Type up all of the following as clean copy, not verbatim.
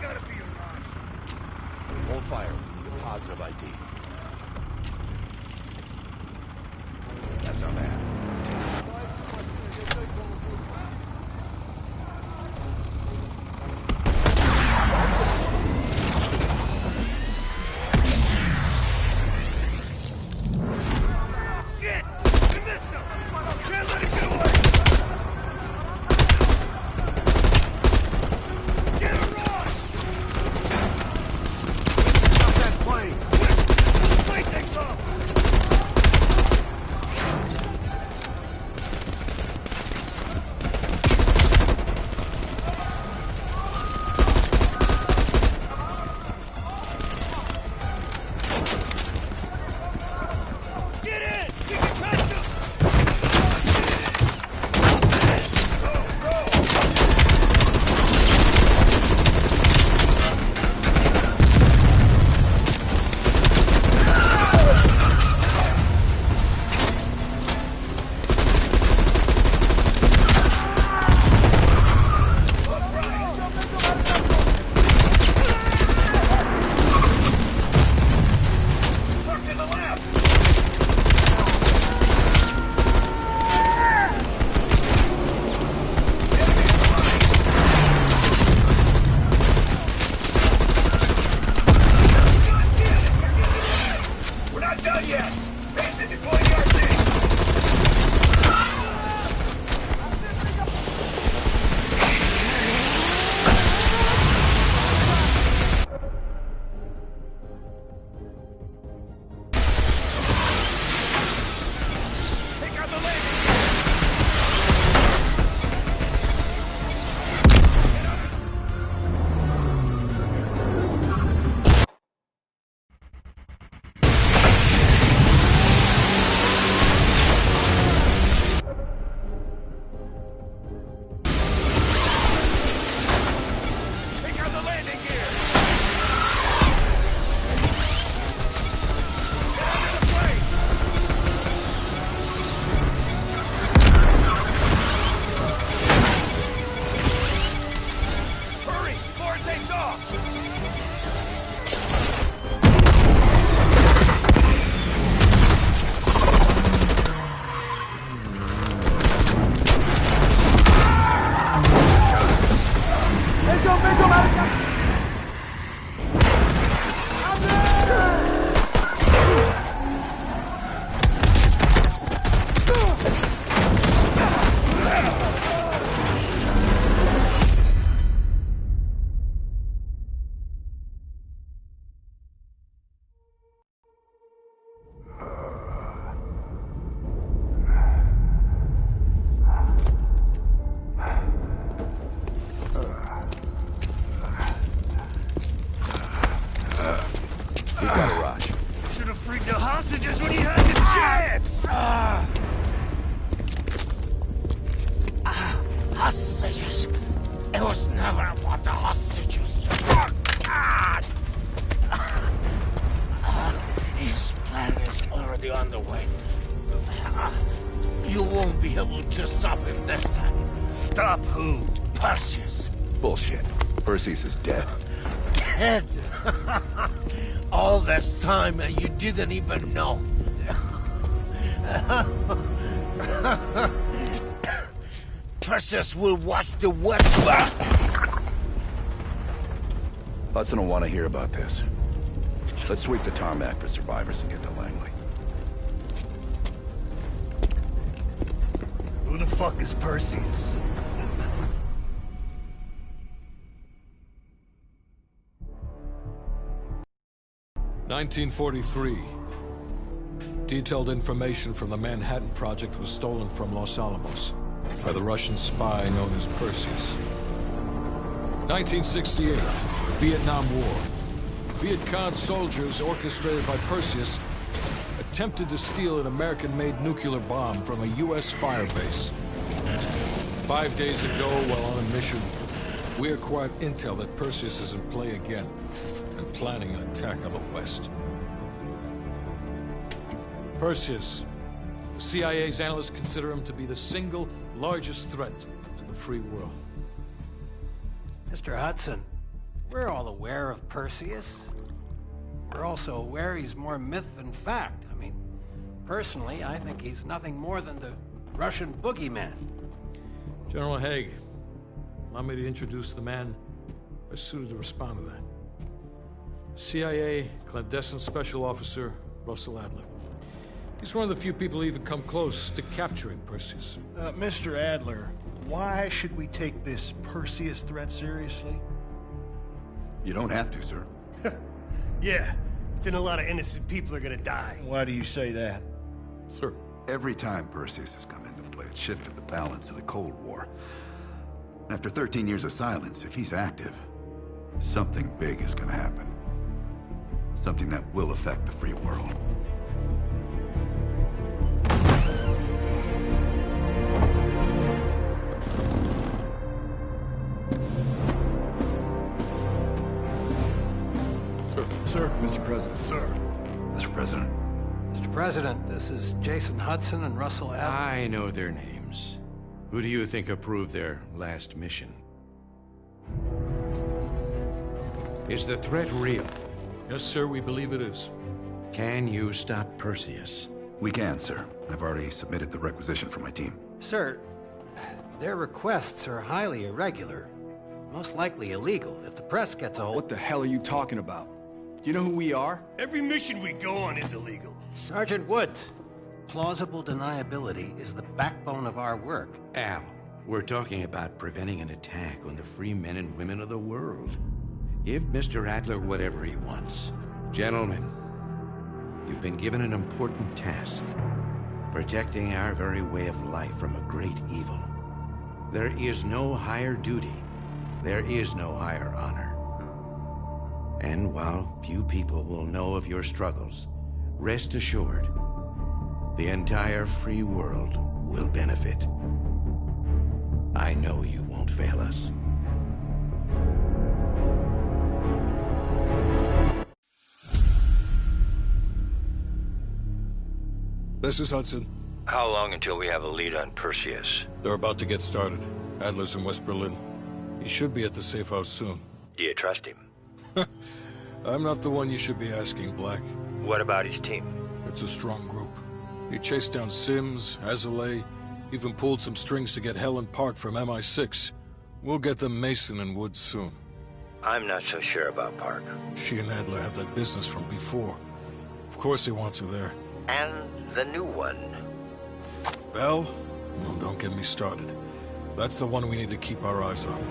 gotta be a rush. Hold fire. We need a positive ID. That's our man. Hostages. It was never about the hostages. His plan is already underway. You won't be able to stop him this time. Stop who? Perseus. Bullshit. Perseus is dead. Dead? All this time and you didn't even know. Perseus will watch the West. Hudson will want to hear about this. Let's sweep the tarmac for survivors and get to Langley. Who the fuck is Perseus? (1943). Detailed information from the Manhattan Project was stolen from Los Alamos by the Russian spy known as Perseus. 1968, Vietnam War. Viet Cong soldiers, orchestrated by Perseus, attempted to steal an American-made nuclear bomb from a U.S. firebase. 5 days ago, while on a mission, we acquired intel that Perseus is in play again and planning an attack on the West. Perseus. The CIA's analysts consider him to be the single largest threat to the free world. Mr. Hudson, We're all aware of Perseus. We're also aware he's more myth than fact. I mean, personally, I think he's nothing more than the Russian boogeyman. General Haig, allow me to introduce the man best suited to respond to that. CIA clandestine special officer Russell Adler. He's one of the few people who even come close to capturing Perseus. Mr. Adler, why should we take this Perseus threat seriously? You don't have to, sir. Yeah, then a lot of innocent people are gonna die. Why do you say that? Sir. Every time Perseus has come into play, it's shifted the balance of the Cold War. After 13 years of silence, if he's active, something big is gonna happen. Something that will affect the free world. Sir. Mr. President. Sir. Mr. President. Mr. President, this is Jason Hudson and Russell Adler. I know their names. Who do you think approved their last mission? Is the threat real? Yes, sir, we believe it is. Can you stop Perseus? We can, sir. I've already submitted the requisition for my team. Sir, their requests are highly irregular. Most likely illegal. If the press gets a hold... What the hell are you talking about? You know who we are? Every mission we go on is illegal. Sergeant Woods, plausible deniability is the backbone of our work. Al, we're talking about preventing an attack on the free men and women of the world. Give Mr. Adler whatever he wants. Gentlemen, you've been given an important task. Protecting our very way of life from a great evil. There is no higher duty. There is no higher honor. And while few people will know of your struggles, rest assured, the entire free world will benefit. I know you won't fail us. This is Hudson. How long until we have a lead on Perseus? They're about to get started. Adler's in West Berlin. He should be at the safe house soon. Do you trust him? I'm not the one you should be asking, Black. What about his team? It's a strong group. He chased down Sims, Azalea, even pulled some strings to get Helen Park from MI6. We'll get them Mason and Woods soon. I'm not so sure about Park. She and Adler have that business from before. Of course he wants her there. And the new one. Bell? Well, don't get me started. That's the one we need to keep our eyes on.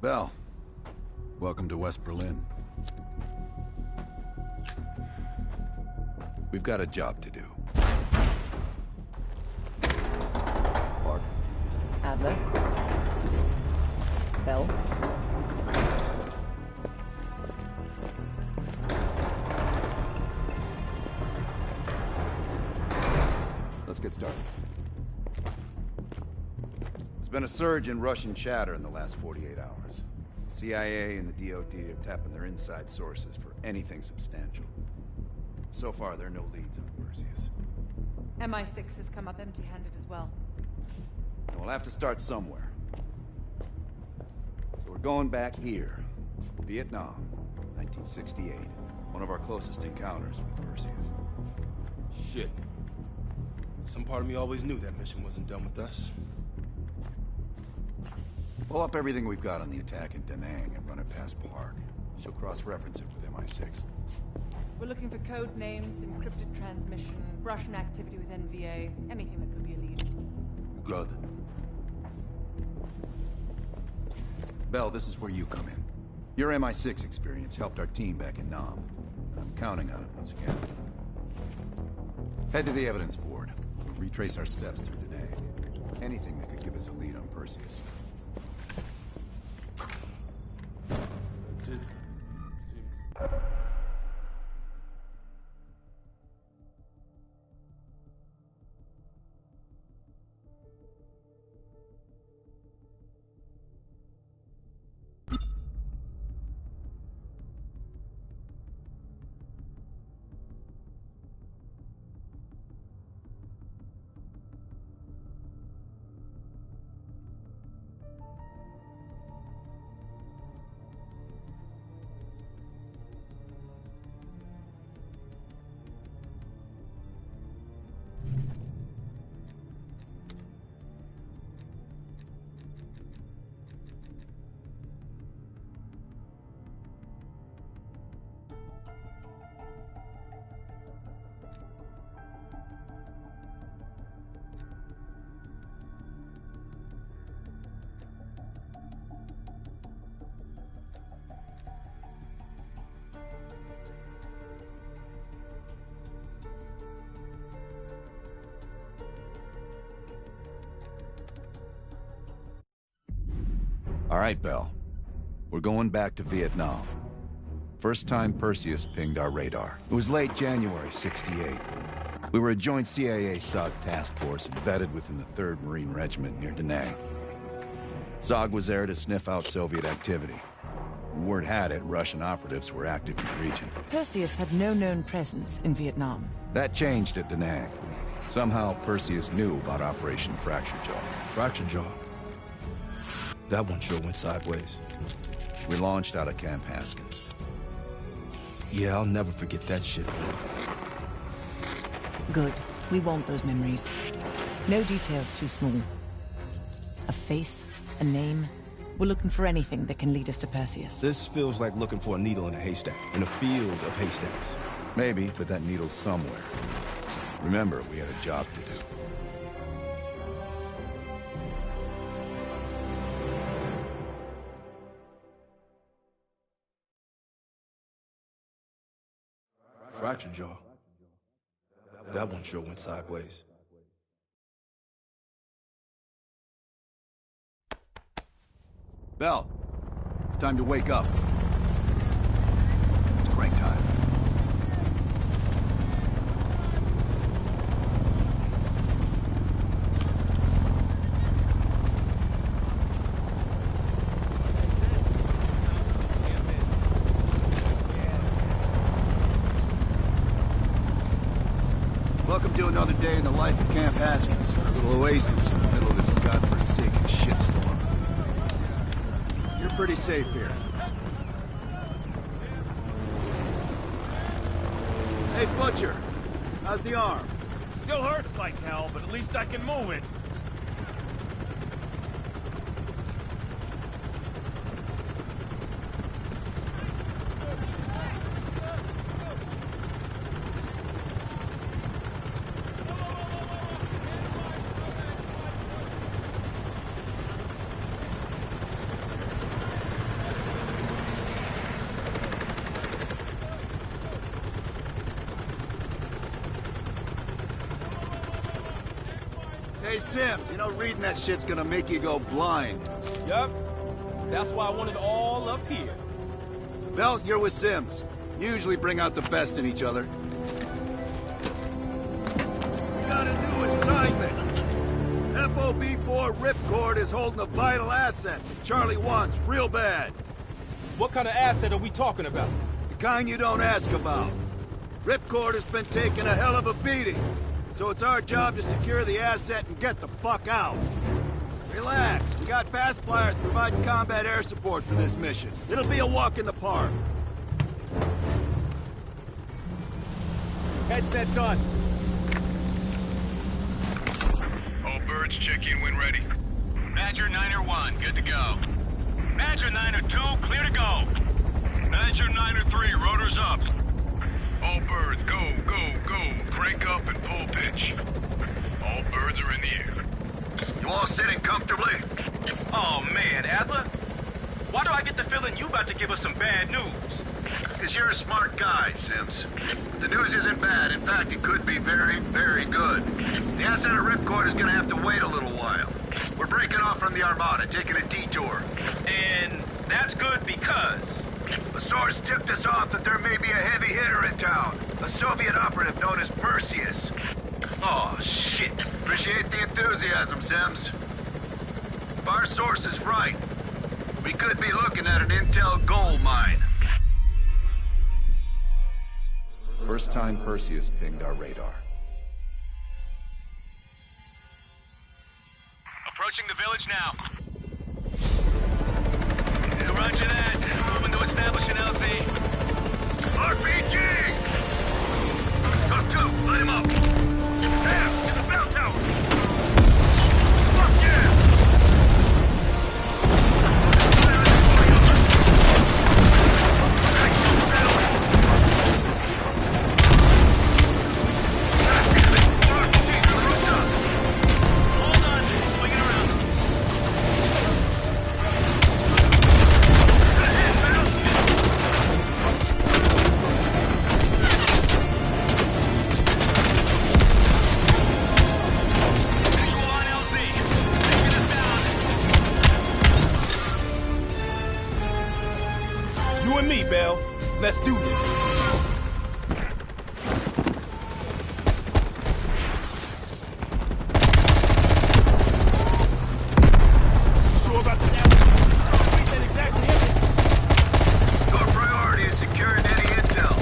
Bell, welcome to West Berlin. We've got a job to do. Park. Adler. Bell. Let's get started. There's been a surge in Russian chatter in the last 48 hours. The CIA and the DoD are tapping their inside sources for anything substantial. So far, there are no leads on Perseus. MI6 has come up empty-handed as well. And we'll have to start somewhere. So we're going back here. Vietnam, 1968. One of our closest encounters with Perseus. Shit. Some part of me always knew that mission wasn't done with us. Pull up everything we've got on the attack in Da Nang and run it past Park. She'll cross-reference it with MI6. We're looking for code names, encrypted transmission, Russian activity with NVA, anything that could be a lead. Good. Bell, this is where you come in. Your MI6 experience helped our team back in Nam. And I'm counting on it once again. Head to the evidence board. We'll retrace our steps through Da Nang. Anything that could give us a lead on Perseus. That's it. All right, Bell. We're going back to Vietnam. First time Perseus pinged our radar. It was late January '68. We were a joint CIA-SOG task force embedded within the 3rd Marine Regiment near Da Nang. SOG was there to sniff out Soviet activity. Word had it Russian operatives were active in the region. Perseus had no known presence in Vietnam. That changed at Da Nang. Somehow Perseus knew about Operation Fracture Jaw. Fracture Jaw. That one sure went sideways. We launched out of Camp Haskins. Yeah, I'll never forget that shit. Good. We want those memories. No details too small. A face, a name. We're looking for anything that can lead us to Perseus. This feels like looking for a needle in a haystack, in a field of haystacks. Maybe, but that needle's somewhere. Remember, we had a job to do. Fracture Jaw. That one sure went sideways. Bell, it's time to wake up. It's crank time. Welcome to another day in the life of Camp Haskins, a little oasis in the middle of this godforsaken shitstorm. You're pretty safe here. Hey, Butcher, how's the arm? Still hurts like hell, but at least I can move it. Hey, Sims, you know reading that shit's gonna make you go blind. Yup. That's why I want it all up here. Well, you're with Sims. You usually bring out the best in each other. We got a new assignment. FOB4 Ripcord is holding a vital asset that Charlie wants real bad. What kind of asset are we talking about? The kind you don't ask about. Ripcord has been taking a hell of a beating, so it's our job to secure the asset and get the fuck out. Relax, we got fast flyers providing combat air support for this mission. It'll be a walk in the park. Headsets on. All birds, check in when ready. Badger 9-1, good to go. Badger 9-2, clear to go. Badger 9-3, rotors up. All birds, go, go, go. Crank up and pull pitch. All birds are in the air. You all sitting comfortably? Oh man, Adler. Why do I get the feeling you about to give us some bad news? Because you're a smart guy, Sims. The news isn't bad. In fact, it could be very, very good. The asset of Ripcord is gonna have to wait a little while. We're breaking off from the Armada, taking a detour. And that's good because... A source tipped us off that there may be a heavy hitter in town. A Soviet operative known as Perseus. Oh, shit. Appreciate the enthusiasm, Sims. If our source is right, we could be looking at an intel gold mine. First time Perseus pinged our radar. Approaching the village now. Roger that. Moving to establish an LZ. RPG! Top 2, light him up. There, in the bell tower. Fuck yeah! Hold on, swinging around. Visual on LZ. Taking us down. You and me, Bell. Let's do this. Sure about this application? Ain't that exactly it? Your priority is securing any intel.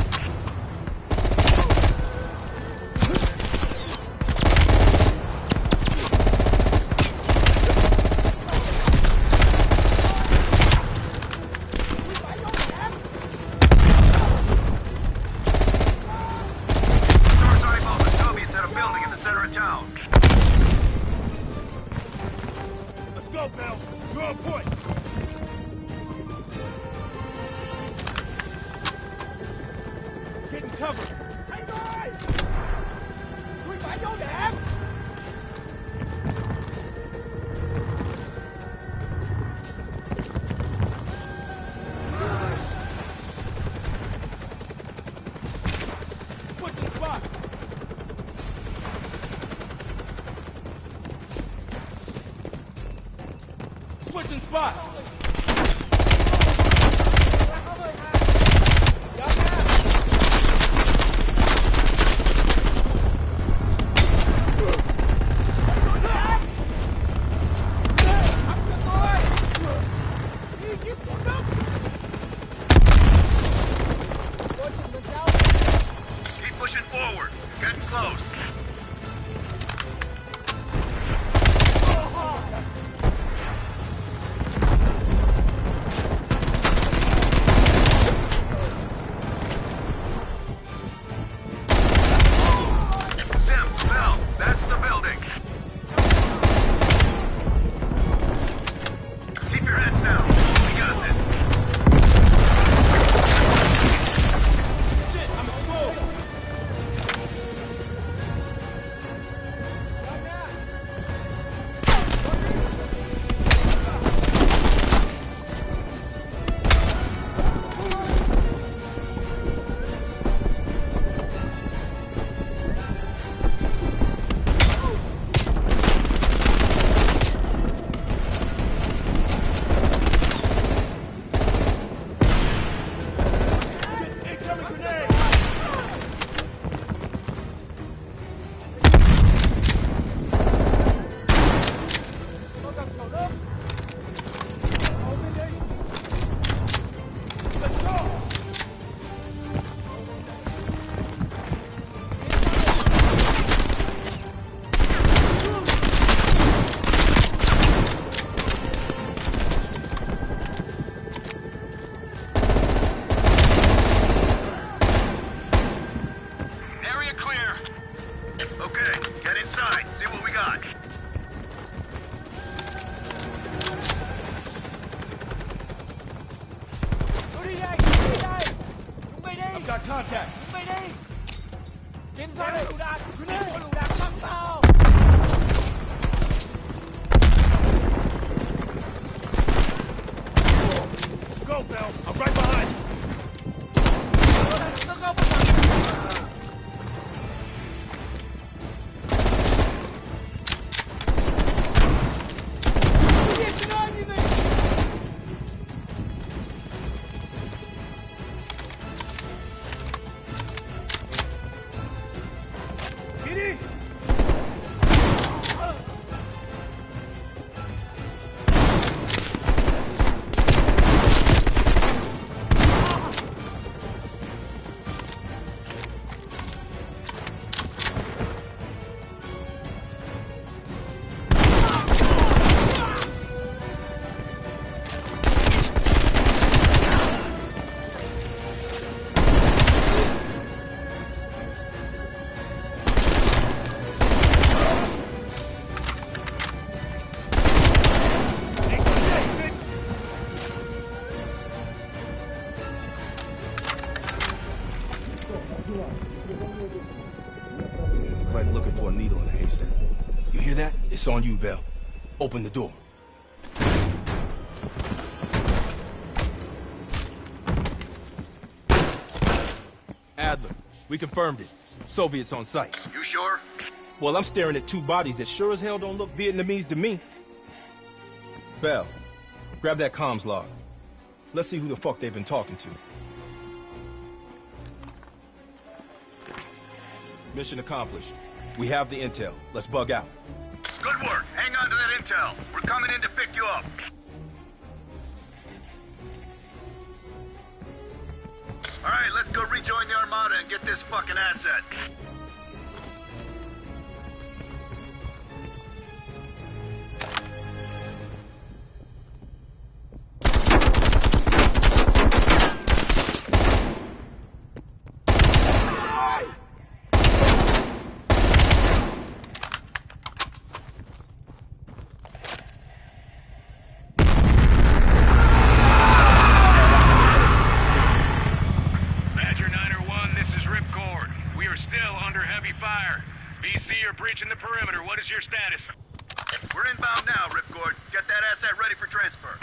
Source eyeball the Soviets at a building in the center of town. Let's go, Bell. You're on point. Getting covered. Switching spots. Switching spots. Keep pushing forward. Getting close. Area clear. Okay, get inside. See what we got. I've got contact. Go, Bell. I'm right behind. Like looking for a needle in a haystack. You hear that? It's on you, Bell. Open the door. Adler, we confirmed it. Soviets on site. You sure? Well, I'm staring at two bodies that sure as hell don't look Vietnamese to me. Bell, grab that comms log. Let's see who the fuck they've been talking to. Mission accomplished. We have the intel. Let's bug out. Good work. Hang on to that intel. We're coming in to pick you up. All right, let's go rejoin the Armada and get this fucking asset. breaching the perimeter. What is your status? We're inbound now, Ripcord. Get that asset ready for transfer.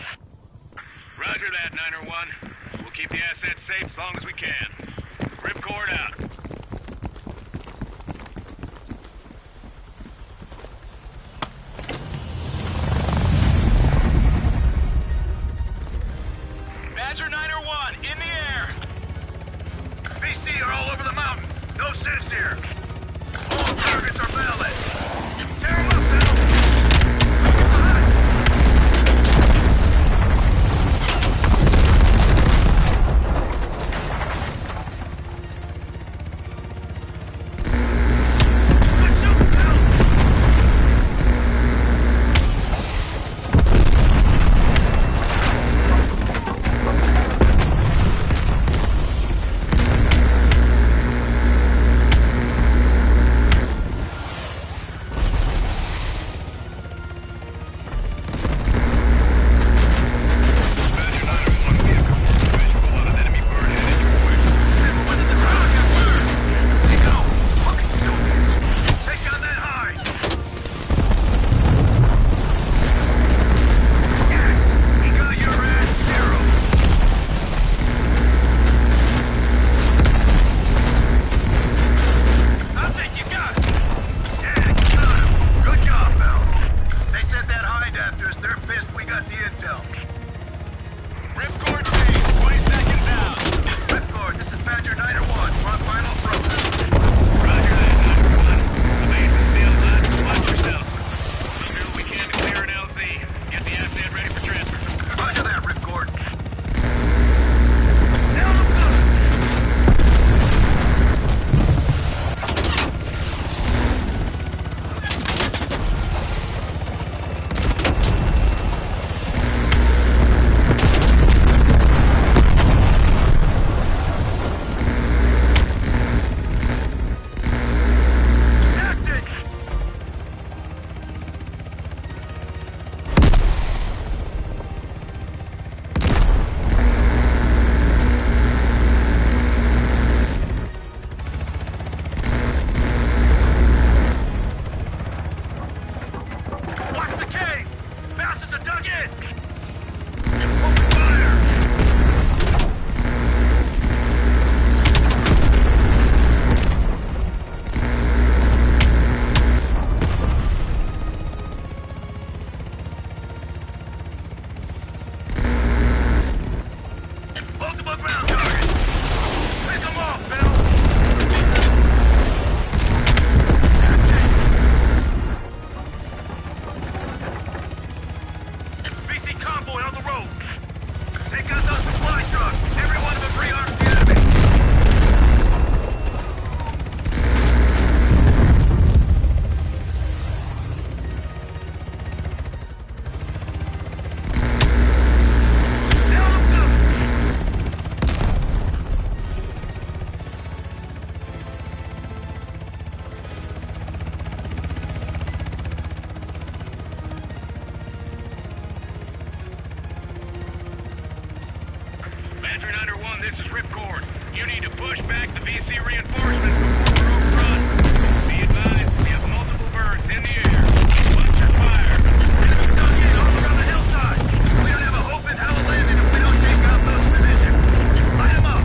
Roger that, 901. We'll keep the asset safe as long as we can. Ripcord out. Badger 901, in the air! BC are all over the mountains. No sense here. All targets are valid. Tear them up, Bill! Take out those supply trucks! Every one of them rearms the enemy! Badger 901, this is Ripcord. You need to push back the VC reinforcements before we're overrun. Be advised, we have multiple birds in the air. Watch your fire. Enemies coming in all around the hillside. We don't have a hope in hell of landing if we don't take out those positions. Light them up.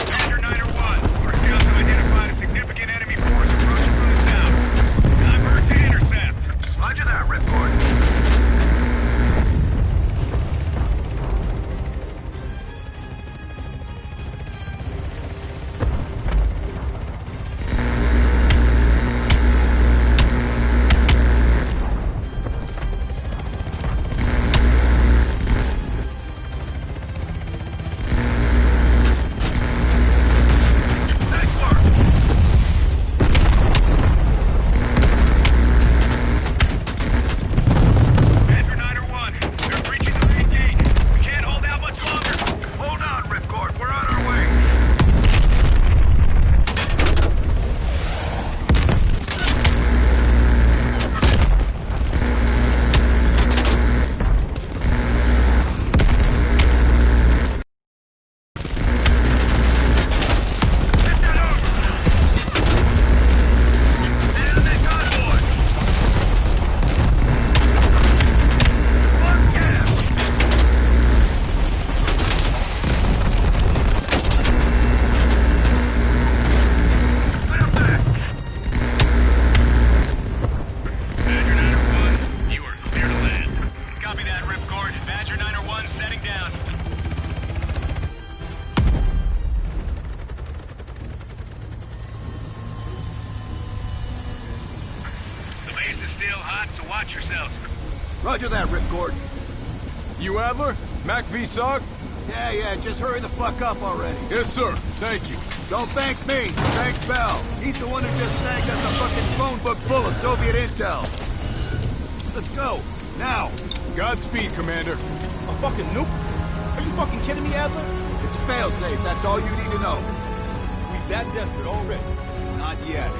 Badger 901, our scouts have identified a significant enemy force approaching from the south. Divert to intercept. Roger that, Ripcord. Nice work. Badger 901, they're breaching the main gate. We can't hold out much longer. Hold on, Ripcord. We're on our way. Get that over. Enemy convoy. One gas. Put 'em back. Badger 901, you are clear to land. Copy that, Ripcord. Badger 901 setting down. The base is still hot, so watch yourselves. Roger that, Ripcord. You Adler? Mac V SOG? Yeah, just hurry the fuck up already. Yes, sir. Thank you. Don't thank me. Thank Bell. He's the one who just snagged us a fucking phone book full of Soviet intel. Let's go. Now. Godspeed, Commander. A fucking nuke? Are you fucking kidding me, Adler? It's a failsafe. That's all you need to know. We that desperate already. Not yet.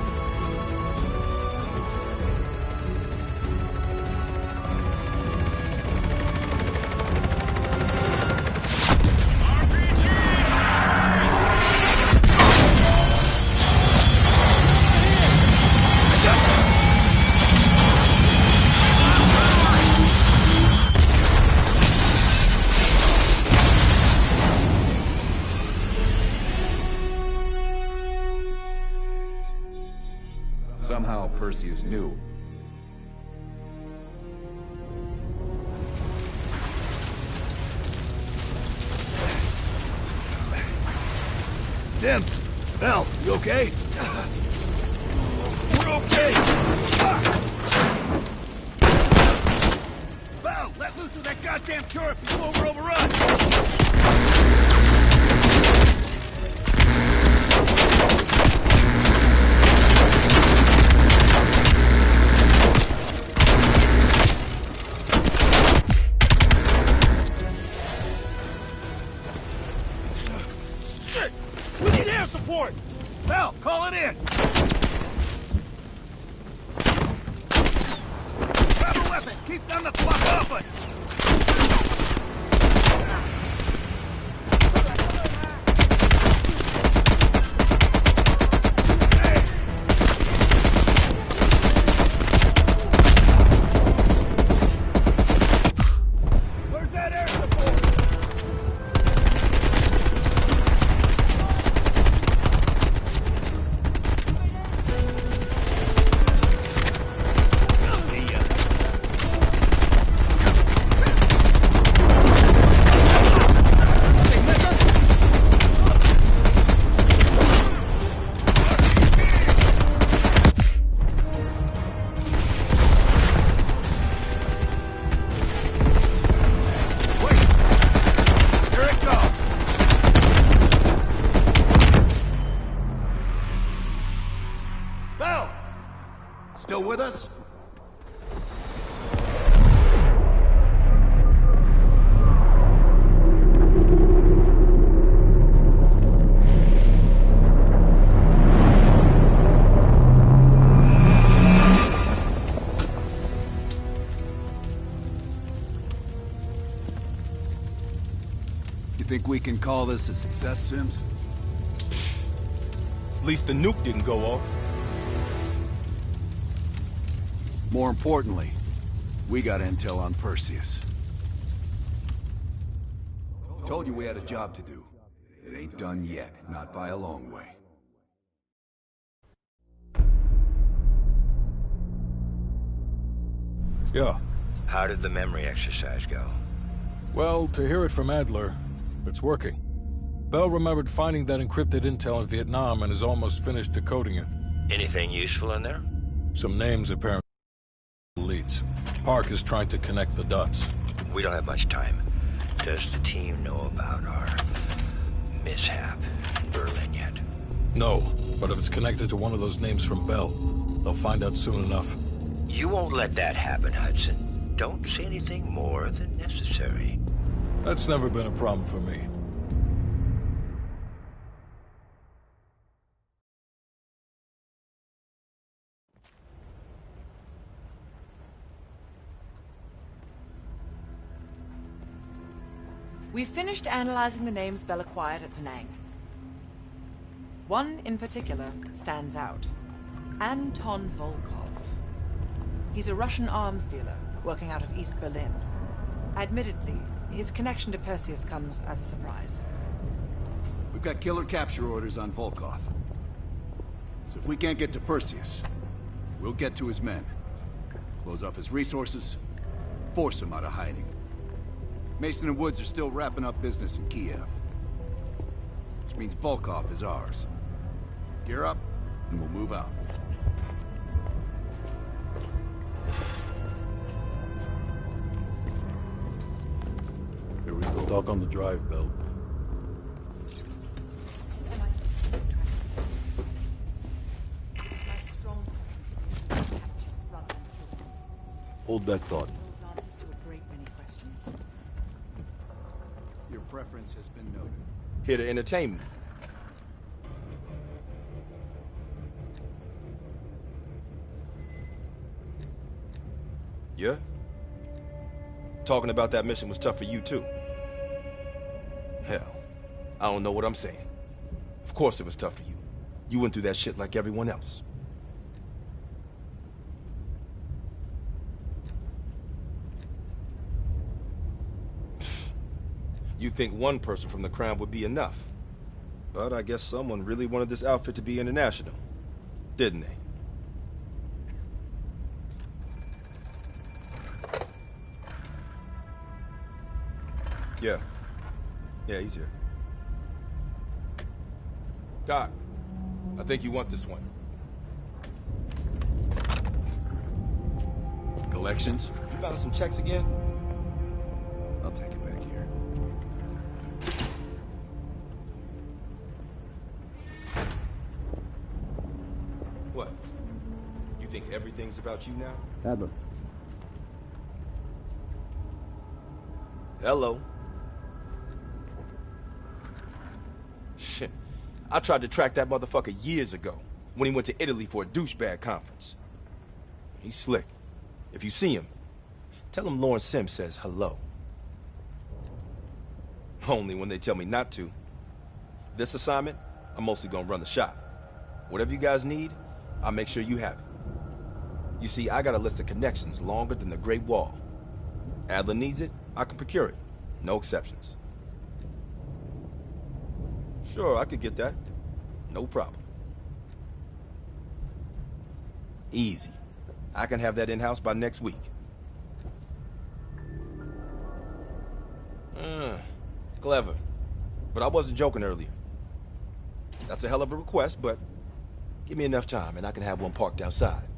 Somehow Perseus knew. Sims! Bell, you okay? We're okay! Bell, let loose of that goddamn turret before we're overrun! Shit! We need air support! Bell, call it in! Grab a weapon! Keep them the fuck off us! Where's that air support? See ya. still with us? Think we can call this a success, Sims? At least the nuke didn't go off. More importantly, we got intel on Perseus. Told you we had a job to do. It ain't done yet, not by a long way. Yeah. How did the memory exercise go? Well, to hear it from Adler, it's working. Bell remembered finding that encrypted intel in Vietnam and is almost finished decoding it. Anything useful in there? Some names apparently leads. Park is trying to connect the dots. We don't have much time. Does the team know about our mishap in Berlin yet? No, but if it's connected to one of those names from Bell, they'll find out soon enough. You won't let that happen, Hudson. Don't say anything more than necessary. That's never been a problem for me. We've finished analyzing the names Bell acquired at Da Nang. One in particular stands out. Anton Volkov. He's a Russian arms dealer working out of East Berlin. Admittedly, his connection to Perseus comes as a surprise. We've got killer capture orders on Volkov. So if we can't get to Perseus, we'll get to his men. Close off his resources, force him out of hiding. Mason and Woods are still wrapping up business in Kiev. Which means Volkov is ours. Gear up, and we'll move out. Here we go. Talk on the drive, Bell. Hold that thought. Answers to a great many questions. Your preference has been noted. Here to entertain me. Yeah? Talking about that mission was tough for you, too. Hell, I don't know what I'm saying. Of course it was tough for you. You went through that shit like everyone else. You'd think one person from the Crown would be enough. But I guess someone really wanted this outfit to be international. Didn't they? Yeah. Yeah, he's here. Doc, I think you want this one. Collections? You got some checks again? I'll take it back here. What? You think everything's about you now? Adler. Hello. Shit. I tried to track that motherfucker years ago, when he went to Italy for a douchebag conference. He's slick. If you see him, tell him Lawrence Sims says hello. Only when they tell me not to. This assignment, I'm mostly gonna run the shop. Whatever you guys need, I'll make sure you have it. You see, I got a list of connections longer than the Great Wall. Adler needs it, I can procure it. No exceptions. Sure, I could get that. No problem. Easy. I can have that in-house by next week. Clever. But I wasn't joking earlier. That's a hell of a request, but give me enough time and I can have one parked outside.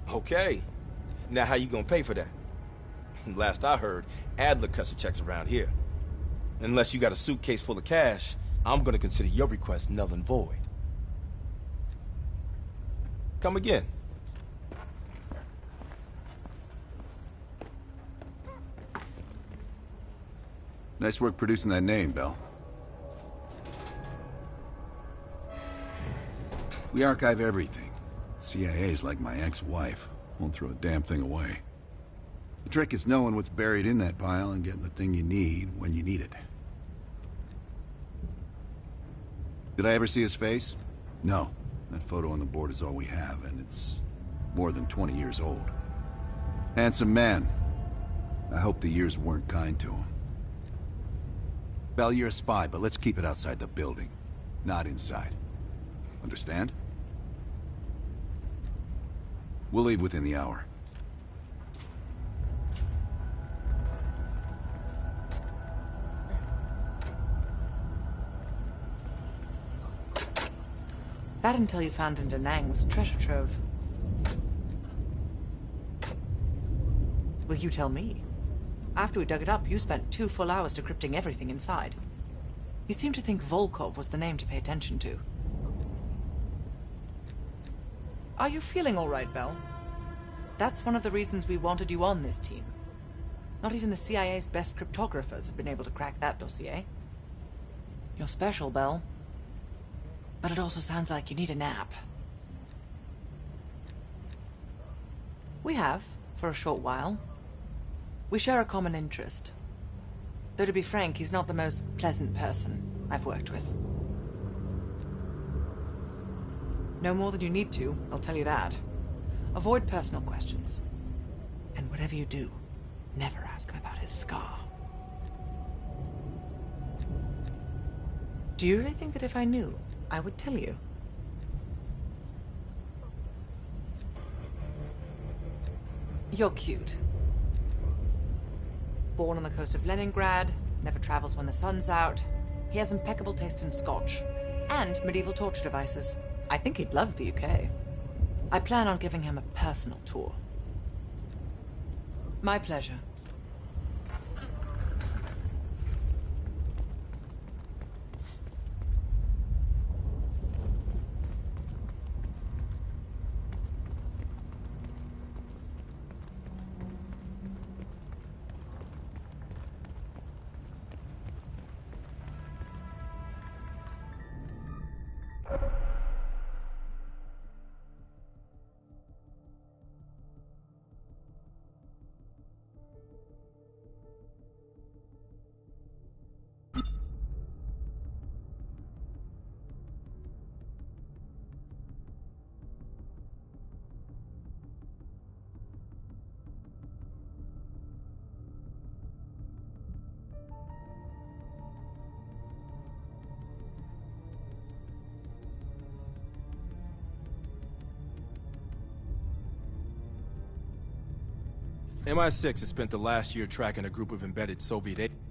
Okay. Now how you gonna pay for that? Last I heard, Adler cuts the checks around here. Unless you got a suitcase full of cash, I'm gonna consider your request null and void. Come again. Nice work producing that name, Bell. We archive everything. CIA's like my ex-wife. Won't throw a damn thing away. The trick is knowing what's buried in that pile and getting the thing you need when you need it. Did I ever see his face? No. That photo on the board is all we have, and it's more than 20 years old. Handsome man. I hope the years weren't kind to him. Bell, you're a spy, but let's keep it outside the building, not inside. Understand? We'll leave within the hour. That intel you found in Da Nang was treasure trove. Will you tell me? After we dug it up, you spent 2 full hours decrypting everything inside. You seem to think Volkov was the name to pay attention to. Are you feeling all right, Bell? That's one of the reasons we wanted you on this team. Not even the CIA's best cryptographers have been able to crack that dossier. You're special, Bell. But it also sounds like you need a nap. We have, for a short while. We share a common interest. Though to be frank, he's not the most pleasant person I've worked with. No more than you need to, I'll tell you that. Avoid personal questions. And whatever you do, never ask him about his scar. Do you really think that if I knew, I would tell you? You're cute. Born on the coast of Leningrad, never travels when the sun's out. He has impeccable taste in scotch and medieval torture devices. I think he'd love the UK. I plan on giving him a personal tour. My pleasure. MI6 has spent the last year tracking a group of embedded Soviet agents.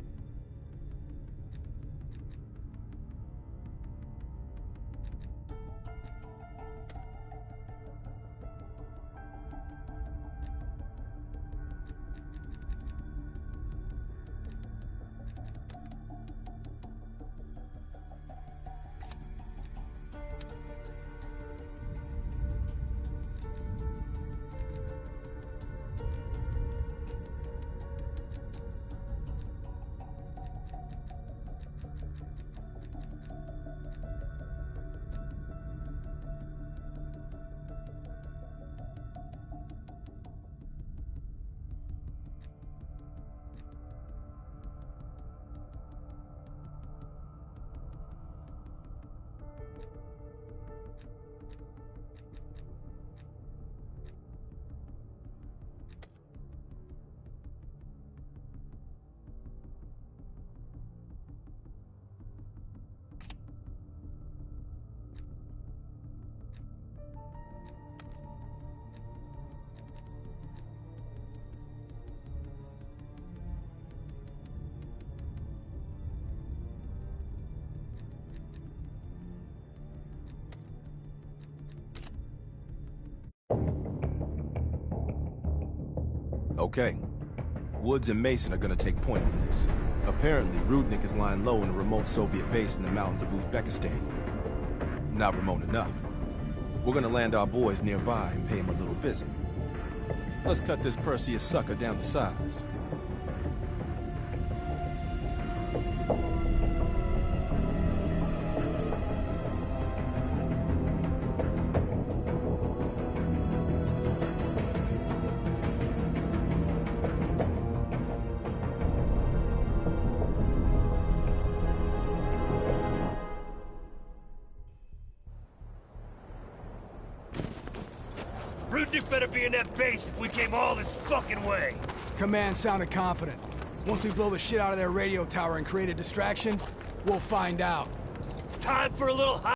Okay. Woods and Mason are gonna take point on this. Apparently, Rudnick is lying low in a remote Soviet base in the mountains of Uzbekistan. Not remote enough. We're gonna land our boys nearby and pay him a little visit. Let's cut this Perseus sucker down to size. Rudnick better be in that base if we came all this fucking way. Command sounded confident. Once we blow the shit out of their radio tower and create a distraction, we'll find out. It's time for a little